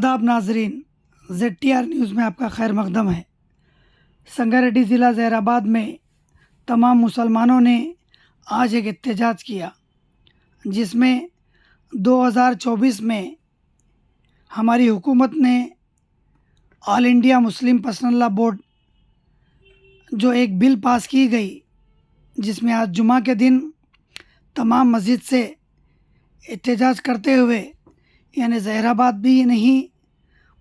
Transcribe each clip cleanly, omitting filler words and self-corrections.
आदाब नाजरीन, ZTR news में आपका खैर मकदम है। संगारेड्डी ज़िला ज़हराबाद में तमाम मुसलमानों ने आज एक एहतजाज किया, जिसमें 2024 में हमारी हुकूमत ने all India Muslim personal law board जो एक बिल पास की गई, जिसमें आज जुमा के दिन तमाम मस्जिद से एहतजाज करते हुए, यानी ज़हराबाद भी नहीं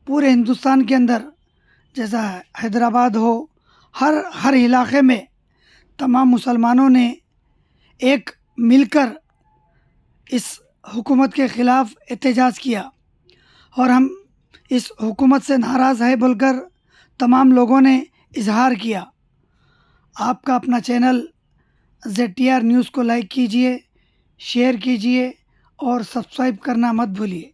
पूरे हिंदुस्तान के अंदर, जैसा हैदराबाद हो, हर इलाके में तमाम मुसलमानों ने एक मिलकर इस हुकूमत के ख़िलाफ़ एहतजाज किया और हम इस हुकूमत से नाराज़ है बोलकर तमाम लोगों ने इजहार किया। आपका अपना चैनल ZTR न्यूज़ को लाइक कीजिए, शेयर कीजिए और सब्सक्राइब करना मत भूलिए।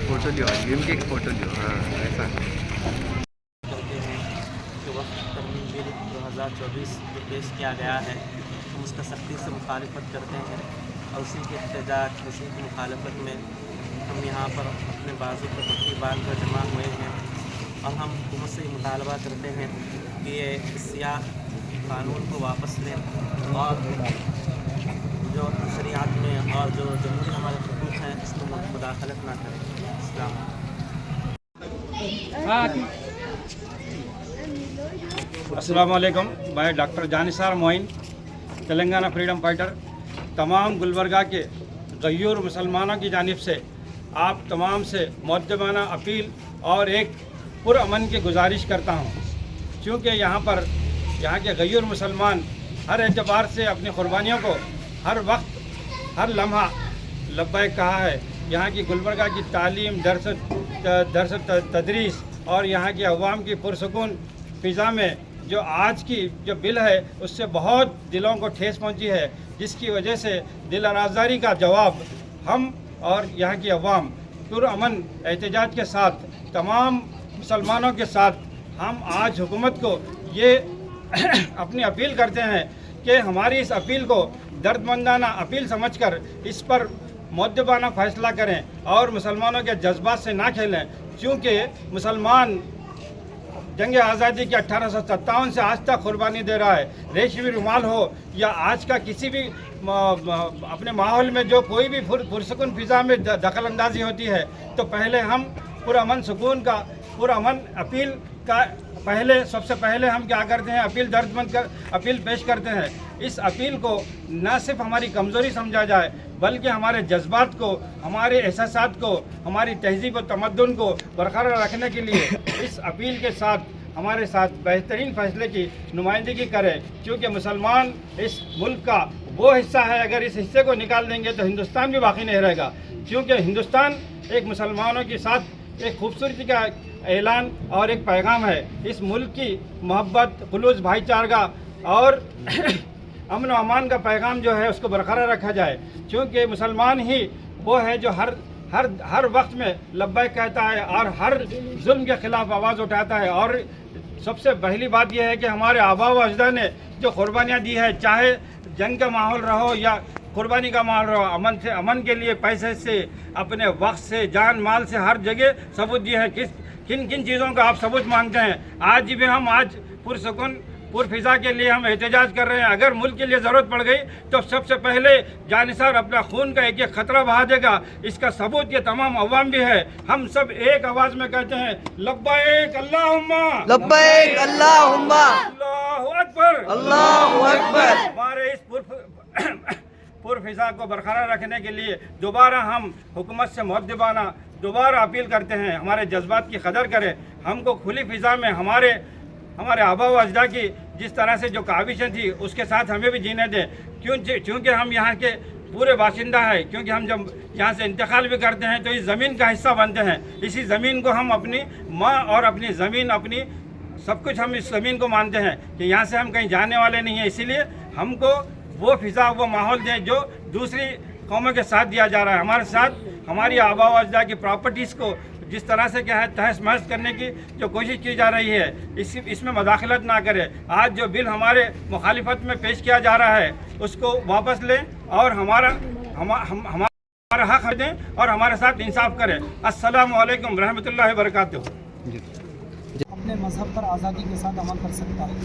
फोटो लियो, गेम के फोटो लियो। हाँ ऐसा जो वक्त तरमीम बिल 2024 जो पेश किया गया है, हम उसका सख्ती से मुखालफत करते हैं और उसी के एहतजाज, उसी की मुखालफत में हम यहाँ पर अपने बाजू पर पट्टी बांध कर जमा हुए हैं और हम हुकूमत से मुतालबा करते हैं कि ये सियाह कानून को वापस लें और जो शरीयत में और जो जमहूरी हमारे हुकूक हैं इसमें मुदाखलत ना करें। इस्लाम अस्सलाम वालेकुम। मैं doctor Janisar Moin, Telangana freedom fighter. तमाम गुलबर्गा के गयूर मुसलमानों की जानिब से आप तमाम से मुअद्दबाना अपील और एक पुरअमन की गुजारिश करता हूँ, क्योंकि यहाँ के गयूर मुसलमान हर एतबार से अपनी क़ुरबानियों को हर वक्त हर लम्हा लब्बैक कहा है। यहाँ की गुलबर्गा की तालीम, दर्स तदरीस और यहाँ की अवाम की पुरसकून फ़िज़ा में जो आज की जो बिल है उससे बहुत दिलों को ठेस पहुँची है, जिसकी वजह से दिल आज़ारी का जवाब हम और यहाँ की अवाम पुरअमन एहतजाज के साथ तमाम मुसलमानों के साथ हम आज हुकूमत को ये अपनी अपील करते हैं कि हमारी इस अपील को दर्दमंदाना अपील समझकर इस पर मुअद्दबाना फ़ैसला करें और मुसलमानों के जज्बात से ना खेलें, क्योंकि मुसलमान जंग आज़ादी की 1857 से आज तक कुर्बानी दे रहा है। रेशमी रुमाल हो या आज का किसी भी अपने माहौल में जो कोई भी पुरसकून फ़िज़ा में दखल अंदाजी होती है, तो पहले हम पुरअमन सुकून का पुरअमन अपील का सबसे पहले हम क्या करते हैं, अपील पेश करते हैं। इस अपील को न सिर्फ हमारी कमज़ोरी समझा जाए, बल्कि हमारे जज्बात को, हमारे एहसासात को, हमारी तहज़ीब और तमद्दुन को बरकरार रखने के लिए इस अपील के साथ हमारे साथ बेहतरीन फ़ैसले की नुमाइंदगी करें, क्योंकि मुसलमान इस मुल्क का वो हिस्सा है, अगर इस हिस्से को निकाल देंगे तो हिंदुस्तान भी बाकी नहीं रहेगा। क्योंकि हिंदुस्तान एक मुसलमानों के साथ एक खूबसूरती का ऐलान और एक पैगाम है। इस मुल्क की मोहब्बत, खुलूस, भाईचारा और अमन व अमान का पैगाम जो है उसको बरकरार रखा जाए, क्योंकि मुसलमान ही वो है जो हर वक्त में लब्बैक कहता है और हर जुल्म के ख़िलाफ़ आवाज़ उठाता है। और सबसे पहली बात यह है कि हमारे आबा व अजदाद ने जो कुर्बानियाँ दी है, चाहे जंग का माहौल रहो या कुर्बानी का माहौल रहो, अमन के लिए पैसे से, अपने वक्त से, जान माल से हर जगह सबूत दिए हैं। किन किन चीज़ों का आप सबूत मांगते हैं? आज भी हम पुरसकून पुरफ़िज़ा के लिए हम एहतजाज कर रहे हैं। अगर मुल्क के लिए ज़रूरत पड़ गई तो सबसे पहले जानिसार अपना खून का एक ख़तरा बहा देगा। इसका सबूत ये तमाम अवाम भी है। हम सब एक आवाज़ में कहते हैं, लब्बैक अल्लाहुम्मा लब्बैक अल्लाहुम्मा अल्लाहु अकबर, अल्लाहु अकबर। हमारे इस पुरफ़िज़ा को बरकरार रखने के लिए दोबारा हम हुकूमत से मुअद्दबाना दोबारा अपील करते हैं, हमारे जज्बात की कदर करें। हमको खुली फ़िज़ा में हमारे आबा व अजदाद की जिस तरह से जो काविशें थी उसके साथ हमें भी जीने दें, क्योंकि हम यहाँ के पूरे बाशिंदा है। क्योंकि हम जब यहाँ से इंतकाल भी करते हैं तो इस ज़मीन का हिस्सा बनते हैं। इसी ज़मीन को हम अपनी माँ और अपनी ज़मीन, अपनी सब कुछ हम इस ज़मीन को मानते हैं कि यहाँ से हम कहीं जाने वाले नहीं हैं। इसीलिए हमको वो फ़िज़ा, वो माहौल दें जो दूसरी कौमों के साथ दिया जा रहा है। हमारे साथ हमारी आबा व अजदा की प्रॉपर्टीज़ को जिस तरह से क्या है तहस महस करने की जो कोशिश की जा रही है, इसमें मदाखलत ना करे। आज जो बिल हमारे मुखालिफत में पेश किया जा रहा है उसको वापस लें और हमारा हक दें और हमारे साथ इंसाफ करें। अस्सलामु अलैकुम रहमतुल्लाहि व बरकातुहू। अपने मज़हब पर आज़ादी के साथ अमल कर सकता है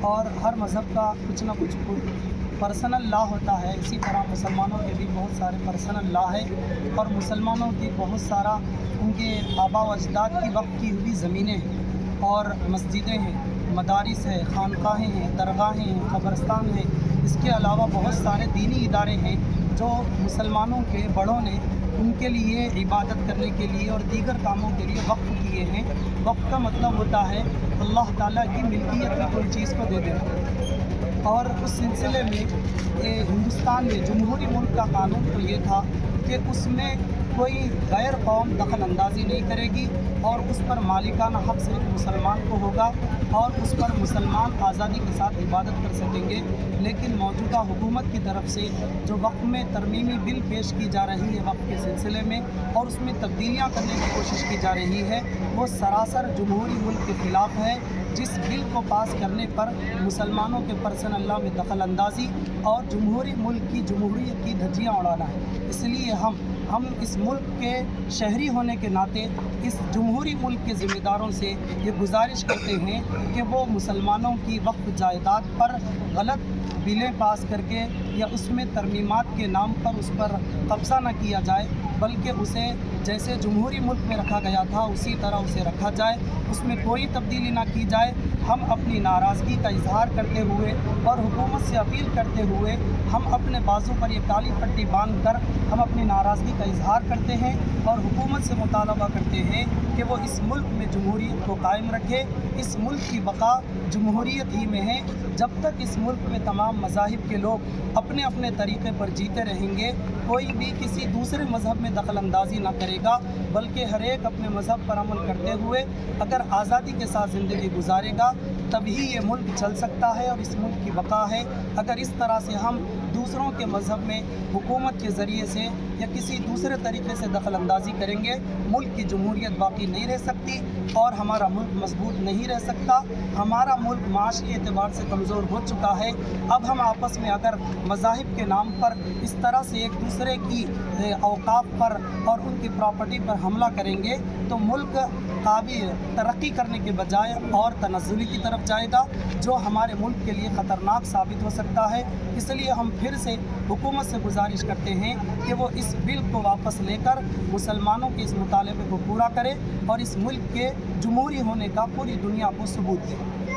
और हर मज़हब का कुछ ना कुछ पर्सनल लॉ होता है। इसी तरह मुसलमानों के भी बहुत सारे पर्सनल लॉ है और मुसलमानों की बहुत सारा उनके आबा व अजदाद की वक्त की हुई ज़मीनें हैं और मस्जिदें हैं, मदारिस है, खानकाहें हैं, दरगाहें हैं, कब्रस्तान हैं। इसके अलावा बहुत सारे दीनी इदारे हैं जो मुसलमानों के बड़ों ने उनके लिए इबादत करने के लिए और दीगर कामों के लिए वक्फ किए हैं। वक्फ का मतलब होता है अल्लाह ताला की मिल्कियत में कोई चीज़ को दे देना। और उस सिलसिले में हिंदुस्तान में जमहूरी मुल्क का कानून तो ये था कि उसमें कोई गैर कौम दखल अंदाज़ी नहीं करेगी और उस पर मालिकाना हक़ सिर्फ मुसलमान को होगा और उस पर मुसलमान आज़ादी के साथ इबादत कर सकेंगे। लेकिन मौजूदा हुकूमत की तरफ से जो वक्फ में तरमीमी बिल पेश की जा रही है वक्फ के सिलसिले में और उसमें तब्दीलियाँ करने की कोशिश की जा रही है, वो सरासर जमहूरी मुल्क के ख़िलाफ़ है। जिस बिल को पास करने पर मुसलमानों के पर्सनल लॉ में दखल अंदाज़ी और जमहूरी मुल्क की जमहूरियत की धज्जियाँ उड़ाना है। इसलिए हम इस मुल्क के शहरी होने के नाते इस जमहूरी मुल्क के ज़िम्मेदारों से ये गुजारिश करते हैं कि वो मुसलमानों की वक्फ जायदाद पर गलत बिलें पास करके या उसमें तरमीमात के नाम पर उस पर कब्ज़ा न किया जाए, बल्कि उसे जैसे जमहूरी मुल्क में रखा गया था उसी तरह उसे रखा जाए, उसमें कोई तब्दीली ना की जाए। हम अपनी नाराज़गी का इजहार करते हुए और हुकूमत से अपील करते हुए हम अपने बाजू पर ये काली पट्टी बांध कर हम अपनी नाराज़गी का इजहार करते हैं और हुकूमत से मुतालबा करते हैं कि वो इस मुल्क में जमहूरियत को कायम रखे। इस मुल्क की बका जमहूरियत ही में है। जब तक इस मुल्क में तमाम मज़ाहिब के लोग अपने अपने तरीक़े पर जीते रहेंगे, कोई भी किसी दूसरे मज़हब में दखल अंदाज़ी ना करेगा, बल्कि हर एक अपने मज़हब पर अमल करते हुए अगर आज़ादी के साथ ज़िंदगी गुजारेगा तभी ये मुल्क चल सकता है और इस मुल्क की बका है। अगर इस तरह से हम दूसरों के मज़हब में हुकूमत के ज़रिए से या किसी दूसरे तरीके से दखल अंदाज़ी करेंगे, मुल्क की जमहूरियत बाकी नहीं रह सकती और हमारा मुल्क मजबूत नहीं रह सकता। हमारा मुल्क माशी एतबार से कमज़ोर हो चुका है। अब हम आपस में अगर मज़ाहिब के नाम पर इस तरह से एक दूसरे की औकाफ पर और उनकी प्रॉपर्टी पर हमला करेंगे तो मुल्क काबिल तरक्की करने के बजाय और तनज़्ज़ुली की तरफ जाएगा, जो हमारे मुल्क के लिए ख़तरनाक साबित हो सकता है। इसलिए हम फिर से हुकूमत से गुजारिश करते हैं कि वो इस बिल को वापस लेकर मुसलमानों के इस मुतालबे को पूरा करे और इस मुल्क के जमहूरी होने का पूरी दुनिया को सबूत दे।